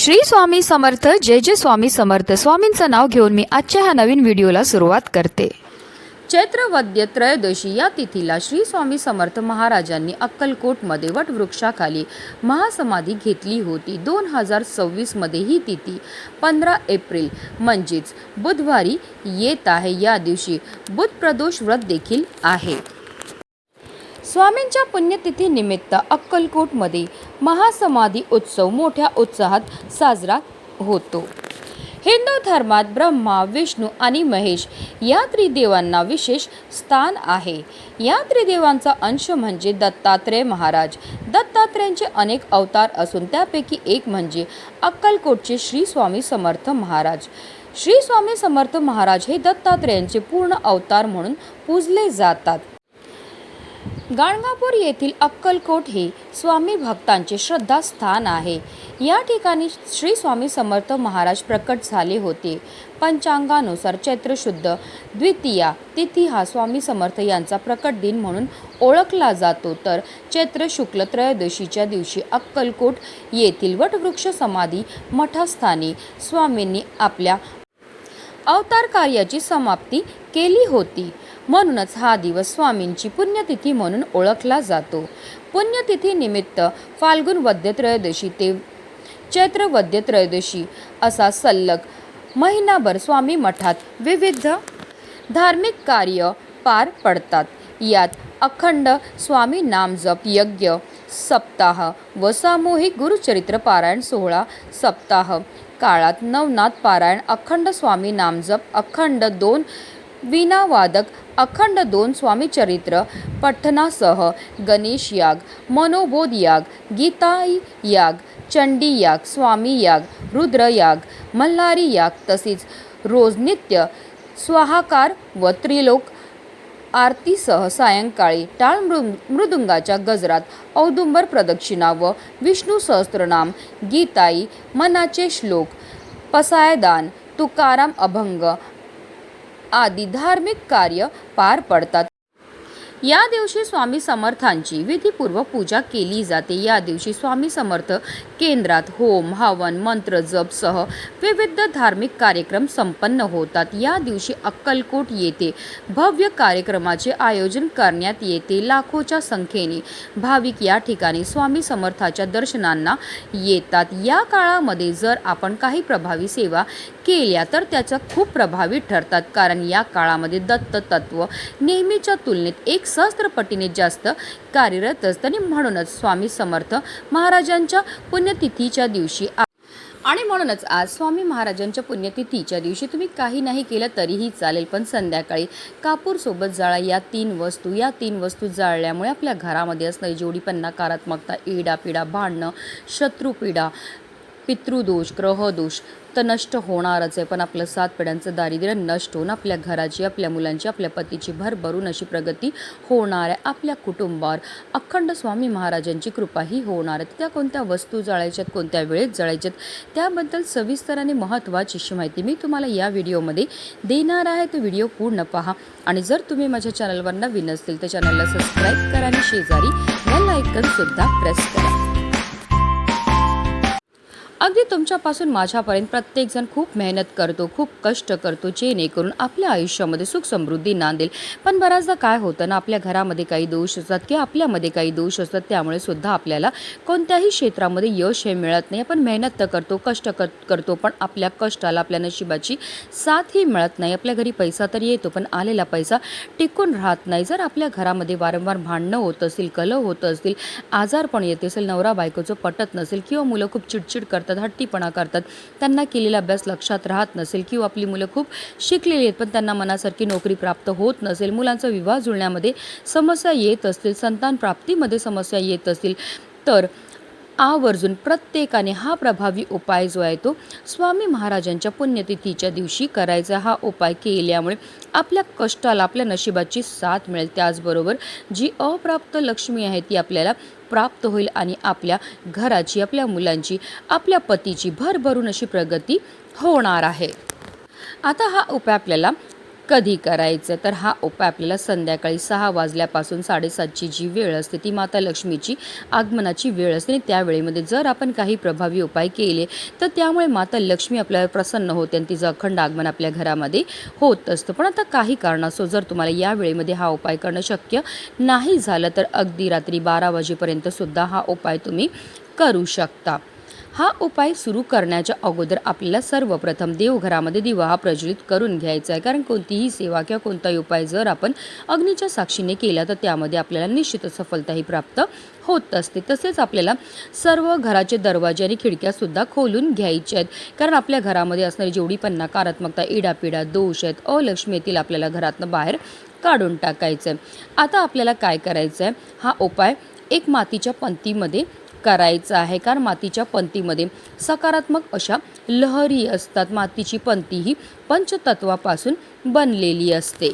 श्री स्वामी समर्थ. जय जय स्वामी समर्थ. स्वामींचं नाव घेऊन मी आजच्या ह्या नवीन व्हिडिओला सुरुवात करते. चैत्र वद्य त्रयोदशी या तिथीला श्री स्वामी समर्थ महाराजांनी अक्कलकोटमध्ये वटवृक्षाखाली महासमाधी घेतली होती. 2026 मध्ये ही तिथी 15 एप्रिल म्हणजेच बुधवारी येत आहे. या दिवशी बुध प्रदोष व्रत देखील आहे. स्वामींच्या पुण्यतिथी निमित्त अक्कलकोटमध्ये महासमाधी उत्सव मोठ्या उत्साहात साजरा होतो. हिंदू धर्मात ब्रह्मा, विष्णू आणि महेश या त्रिदेवांना विशेष स्थान आहे. या त्रिदेवांचा अंश म्हणजे दत्तात्रेय महाराज. दत्तात्रेयांचे अनेक अवतार असून त्यापैकी एक म्हणजे अक्कलकोटचे श्री स्वामी समर्थ महाराज. श्री स्वामी समर्थ महाराज हे दत्तात्रेयांचे पूर्ण अवतार म्हणून पूजले जातात. गाणगापूर येथील अक्कलकोट हे स्वामी भक्तांचे श्रद्धास्थान आहे. या ठिकाणी श्री स्वामी समर्थ महाराज प्रकट झाले होते. पंचांगानुसार चैत्र शुद्ध द्वितीया तिथी हा स्वामी समर्थ यांचा प्रकट दिन म्हणून ओळखला जातो. तर चैत्र शुक्ल त्रयोदशीच्या दिवशी अक्कलकोट येथील वटवृक्ष समाधी मठास्थानी स्वामींनी आपल्या अवतार कार्याची समाप्ती केली होती. म्हणूनच हा दिवस स्वामींची पुण्यतिथी म्हणून ओळखला जातो. पुण्यतिथी निमित्त फाल्गुन वद्य त्रयोदशी ते चैत्र वद्य त्रयोदशी असा सलग महिनाभर स्वामी मठात विविध धार्मिक कार्य पार पडतात. यात अखंड स्वामी नामजप यज्ञ सप्ताह व सामूहिक गुरुचरित्र पारायण सोहळा. सप्ताह काळात नवनाथ पारायण, अखंड स्वामी नामजप, अखंड 2 वीणावादक, अखंड 2 स्वामीचरित्र पठणासह गणेश याग, मनोबोध याग, गीताई याग, चंडी याग, स्वामी याग, रुद्र याग, मल्हारी याग तसेच रोज नित्य स्वाहाकार व त्रिलोक आरतीसह सायंकाळी टाळ मृदुंगाच्या गजरात औदुंबर प्रदक्षिणा व विष्णू सहस्त्रनाम, गीताई, मनाचे श्लोक, पसायदान, तुकाराम अभंग आदी धार्मिक कार्य पार पडतात. या दिवशी स्वामी समर्थांची विधिपूर्वक पूजा केली जाते. या दिवशी स्वामी समर्थ केंद्रात होम, हवन, मंत्र जप सह विविध धार्मिक कार्यक्रम संपन्न होतात. या दिवशी अक्कलकोट येथे भव्य कार्यक्रमाचे आयोजन करण्यात येते. लाखोच्या संख्येने भाविक या ठिकाणी स्वामी समर्थाच्या दर्शनांना येतात. या काळामध्ये जर आपण काही प्रभावी सेवा केल्या तर त्याचा खूप प्रभावी ठरतात. कारण या काळामध्ये दत्त तत्व नेहमीच्या तुलनेत 1 सहस्त्रपटीने जास्त कार्यरत असते. आणि म्हणूनच स्वामी समर्थ महाराजांच्या पुण्यतिथीच्या दिवशी आणि म्हणूनच आज स्वामी महाराजांच्या पुण्यतिथीच्या दिवशी तुम्ही काही नाही केलं तरीही चालेल, पण संध्याकाळी कापूर सोबत जाळा. या 3 वस्तू जाळल्यामुळे आपल्या घरामध्ये असणारी जेवढी पण नकारात्मकता, इडापिडा, भांडणं, शत्रुपीडा, पितृदोष, ग्रहदोष तर नष्ट होणारच आहे. पण आपलं 7 पिढ्यांचं दारिद्र्य नष्ट होऊन आपल्या घराची, आपल्या मुलांची, आपल्या पतीची भरभरून अशी प्रगती होणार आहे. आपल्या कुटुंबावर अखंड स्वामी महाराजांची कृपाही होणार आहे. त्या कोणत्या वस्तू जाळायच्यात, कोणत्या वेळेत जाळायच्यात त्याबद्दल सविस्तर आणि महत्त्वाची अशी माहिती मी तुम्हाला या व्हिडिओमध्ये देणार आहे. तो व्हिडिओ पूर्ण पहा. आणि जर तुम्ही माझ्या चॅनलवर नवीन असतील तर चॅनलला सबस्क्राईब करा आणि शेजारी बेल आयकॉन सुद्धा प्रेस करा. अगदी तुमच्यापासून माझ्यापर्यंत प्रत्येकजण खूप मेहनत करतो, खूप कष्ट करतो, जेणेकरून आपल्या आयुष्यामध्ये सुख समृद्धी नांदेल. पण बऱ्याचदा काय होतं ना, आपल्या घरामध्ये काही दोष असतात किंवा आपल्यामध्ये काही दोष असतात. त्यामुळे सुद्धा आपल्याला कोणत्याही क्षेत्रामध्ये यश हे मिळत नाही. आपण मेहनत तर करतो, कष्ट करतो, पण आपल्या कष्टाला, आपल्या नशिबाची साथही मिळत नाही. आपल्या घरी पैसा तर येतो, पण आलेला पैसा टिकून राहत नाही. जर आपल्या घरामध्ये वारंवार भांडणं होत असतील, कलह होत असतील, आजारपण येत असेल, नवरा बायकोचं पटत नसेल किंवा मुलं खूप चिडचिड करतात, हट्टीपणा करतात, त्यांना केलेला अभ्यास लक्षात राहत नसेल किंवा आपली मुलं खूप शिकलेली आहेत पण त्यांना मनासारखी नोकरी प्राप्त होत नसेल, मुलांचा विवाह जुळण्यामध्ये समस्या येत असतील, संतान प्राप्तीमध्ये समस्या येत असतील, तर आवर्जून प्रत्येकाने हा प्रभावी उपाय जो आहे तो स्वामी महाराजांच्या पुण्यतिथीच्या दिवशी करायचा. हा उपाय केल्यामुळे आपल्या कष्टाला, आपल्या नशिबाची साथ मिळेल. त्याचबरोबर जी अप्राप्त लक्ष्मी आहे ती आपल्याला प्राप्त होईल आणि आपल्या घराची, आपल्या मुलांची, आपल्या पतीची भरभरून अशी प्रगती होणार आहे. आता हा उपाय आपल्याला कधी करायचं, तर हा उपाय आपल्याला संध्याकाळी 6 वाजल्यापासून 7:30ची जी वेळ असते ती माता लक्ष्मीची आगमनाची वेळ असते आणि त्या वेळेमध्ये जर आपण काही प्रभावी उपाय केले तर त्यामुळे माता लक्ष्मी आपल्याला प्रसन्न होते आणि तिचं अखंड आगमन आपल्या घरामध्ये होत असतं. पण आता काही कारणास्तव जर तुम्हाला या वेळेमध्ये हा उपाय करणं शक्य नाही झालं तर अगदी रात्री 12 वाजेपर्यंत सुद्धा हा उपाय तुम्ही करू शकता. हा उपाय सुरू करण्याच्या अगोदर आपल्याला सर्वप्रथम देवघरामध्ये दिवा हा प्रज्वलित करून घ्यायचा आहे, कारण कोणतीही सेवा किंवा कोणताही उपाय जर आपण अग्नीच्या साक्षीने केला तर त्यामध्ये आपल्याला निश्चितच सफलताही प्राप्त होत असते. तसेच आपल्याला सर्व घराचे दरवाजे आणि खिडक्यासुद्धा खोलून घ्यायचे आहेत, कारण आपल्या घरामध्ये असणारी जेवढी पण नकारात्मकता, इडापिडा, दोष आहेत, अलक्ष्मी येतील आपल्याला घरातनं बाहेर काढून टाकायचं आहे. आता आपल्याला काय करायचं आहे, हा उपाय एक मातीच्या पंतीमध्ये करायचं आहे, कारण मातीच्या पंतीमध्ये सकारात्मक अशा लहरी असतात. मातीची पंती ही पंचतत्वापासून बनलेली असते.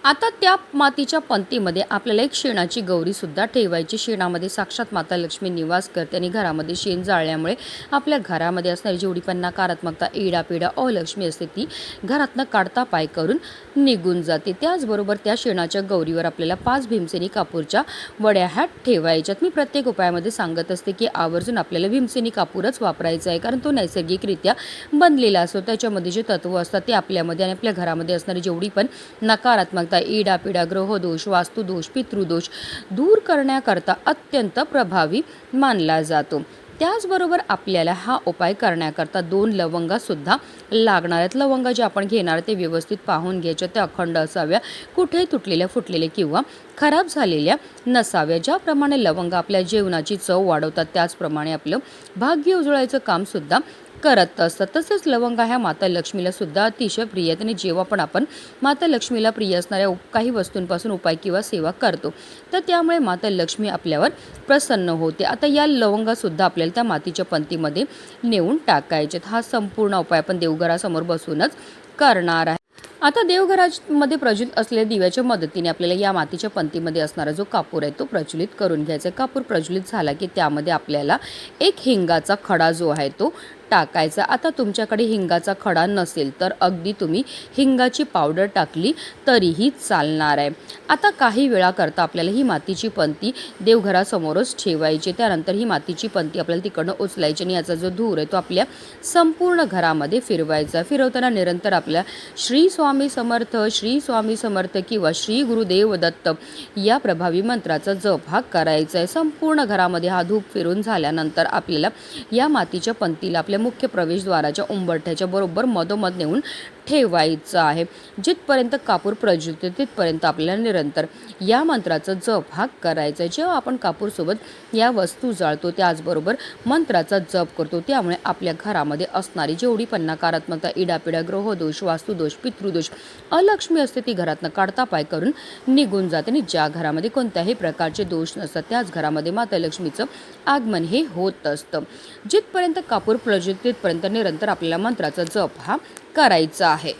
आता त्या मातीच्या पंतीमध्ये आपल्याला एक शेणाची गौरीसुद्धा ठेवायची. शेणामध्ये साक्षात माता लक्ष्मी निवास करते आणि घरामध्ये शेण जाळल्यामुळे आपल्या घरामध्ये असणारी जेवढी पण नकारात्मकता, इडापिडा, अलक्ष्मी असते ती घरातनं काढता पाय करून निघून जाते. त्याचबरोबर त्या शेणाच्या गौरीवर आपल्याला 5 भीमसेनी कापूरच्या वड्या ह्या ठेवायच्यात. मी प्रत्येक उपायामध्ये सांगत असते की आवर्जून आपल्याला भीमसेनी कापूरच वापरायचा आहे, कारण तो नैसर्गिकरित्या बनलेला असतो. त्याच्यामध्ये जे तत्व असतात ते आपल्यामध्ये आणि आपल्या घरामध्ये असणारी जेवढी पण नकारात्मकता, इडापिडा, ग्रहदोष, वास्तुदोष, पितृदोष दूर करण्याकरता अत्यंत प्रभावी मानला जातो. त्याचबरोबर आपल्याला हा उपाय करण्याकरता 2 लवंगासुद्धा लागणार आहेत. लवंगा जे आपण घेणार ते व्यवस्थित पाहून घ्यायच्या, त्या अखंड असाव्या, कुठे तुटलेल्या, फुटलेल्या किंवा खराब झालेल्या नसाव्या. ज्याप्रमाणे लवंगा आपल्या जेवणाची चव वाढवतात त्याचप्रमाणे आपलं भाग्य उजळायचं कामसुद्धा करत असतात. तसेच लवंगा ह्या माता लक्ष्मीला सुद्धा अतिशय प्रिय आहेत आणि जेव्हा पण आपण माता लक्ष्मीला प्रिय असणाऱ्या काही वस्तूंपासून उपाय किंवा सेवा करतो तर त्यामुळे माता लक्ष्मी आपल्यावर प्रसन्न होते. आता या लवंगासुद्धा आपल्याला त्या मातीच्या पंतीमध्ये नेऊन टाकायचे. हा संपूर्ण उपाय आपण देवघरासमोर बसूनच करणार आहे. आता देवघरामध्ये प्रज्वलित असलेल्या दिव्याच्या मदतीने आपल्याला या मातीच्या पंतीमध्ये असणारा जो कापूर आहे तो प्रज्वलित करून घ्यायचा. कापूर प्रज्वलित झाला की त्यामध्ये आपल्याला एक हिंगाचा खडा जो आहे तो टाकायचा. आता तुमच्याकडे हिंगाचा खडा नसेल तर अगदी तुम्ही हिंगाची पावडर टाकली तरीही चालणार आहे. आता काही वेळा करता आपल्याला ही मातीची पंती देवघरासमोरच ठेवायची. त्यानंतर ही मातीची पंती आपल्याला तिकडनं उचलायची आणि याचा जो धूर आहे तो आपल्या संपूर्ण घरामध्ये फिरवायचा. फिरवताना निरंतर आपल्या श्री स्वामी समर्थ, श्री स्वामी समर्थ किंवा श्री गुरुदेव दत्त या प्रभावी मंत्राचा जप हा करायचा आहे. संपूर्ण घरामध्ये हा धूप फिरून झाल्यानंतर आपल्याला या मातीच्या पंतीला आपल्या मुख्य प्रवेशद्वाराच्या उंबरठ्याच्या बरोबर मधोमध नेऊन ठेवायचं आहे. जिथपर्यंत कापूर प्रज्वलित तिथपर्यंत आपल्याला निरंतर या मंत्राचा जप हा करायचा आहे. जेव्हा आपण कापूरसोबत या वस्तू जाळतो त्याचबरोबर मंत्राचा जप करतो त्यामुळे आपल्या घरामध्ये असणारी जेवढी पण नकारात्मकता, इडापिडा, ग्रहदोष, वास्तुदोष, पितृदोष, अलक्ष्मी असते ती घरातनं काढता पाय करून निघून जाते आणि ज्या घरामध्ये कोणत्याही प्रकारचे दोष नसतात त्याच घरामध्ये माता लक्ष्मीचं आगमन हे होत असतं. जिथपर्यंत कापूर प्रज्वलित तिथपर्यंत निरंतर आपल्याला मंत्राचा जप हा करायचा आहे.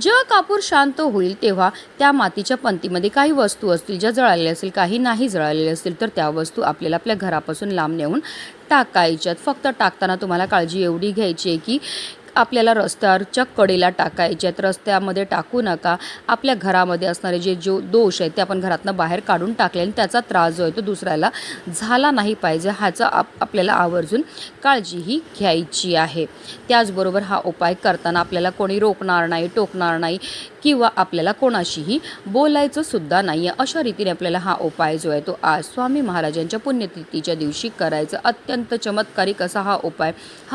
जेव्हा कापूर शांत होईल तेव्हा त्या मातीच्या पंतीमध्ये काही वस्तू असतील ज्या जळालेल्या असतील, काही नाही जळालेल्या असतील तर त्या वस्तू आपल्याला आपल्या घरापासून लांब नेऊन टाकायच्यात. फक्त टाकताना तुम्हाला काळजी एवढी घ्यायची आहे की आपल्याला रस्त्यावरच्या कडेला टाकायचे आहेत. रस्त्यामध्ये टाकू नका. आपल्या घरामध्ये असणारे जो दोष आहेत ते आपण घरातनं बाहेर काढून टाकले आणि त्याचा त्रास जो आहे तो दुसऱ्याला झाला नाही पाहिजे ह्याचा आपल्याला आवर्जून काळजीही घ्यायची आहे. त्याचबरोबर हा उपाय करताना आपल्याला कोणी रोखणार नाही, टोकणार नाही किंवा आपल्याला कोणाशीही बोलायचं सुद्धा नाही आहे. अशा रीतीने आपल्याला हा उपाय जो आहे तो आज स्वामी महाराजांच्या पुण्यतिथीच्या दिवशी करायचा. अत्यंत चमत्कारिक असा हा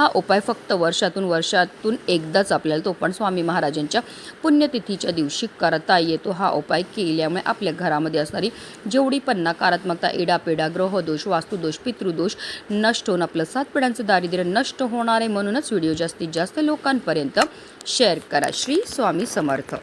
उपाय फक्त वर्षातून एकदाच आपल्याला तो पण स्वामी महाराजांच्या पुण्यतिथीच्या दिवशी करता येतो. हा उपाय केल्यामुळे आपल्या घरामध्ये असणारी जेवढी पण नकारात्मकता, इडापिडा, ग्रहदोष, वास्तुदोष, पितृदोष नष्ट होऊन आपलं 7 पिढ्यांचं दारिद्र्य नष्ट होणार आहे. म्हणूनच व्हिडिओ जास्तीत जास्त लोकांपर्यंत शेअर करा. श्री स्वामी समर्थ.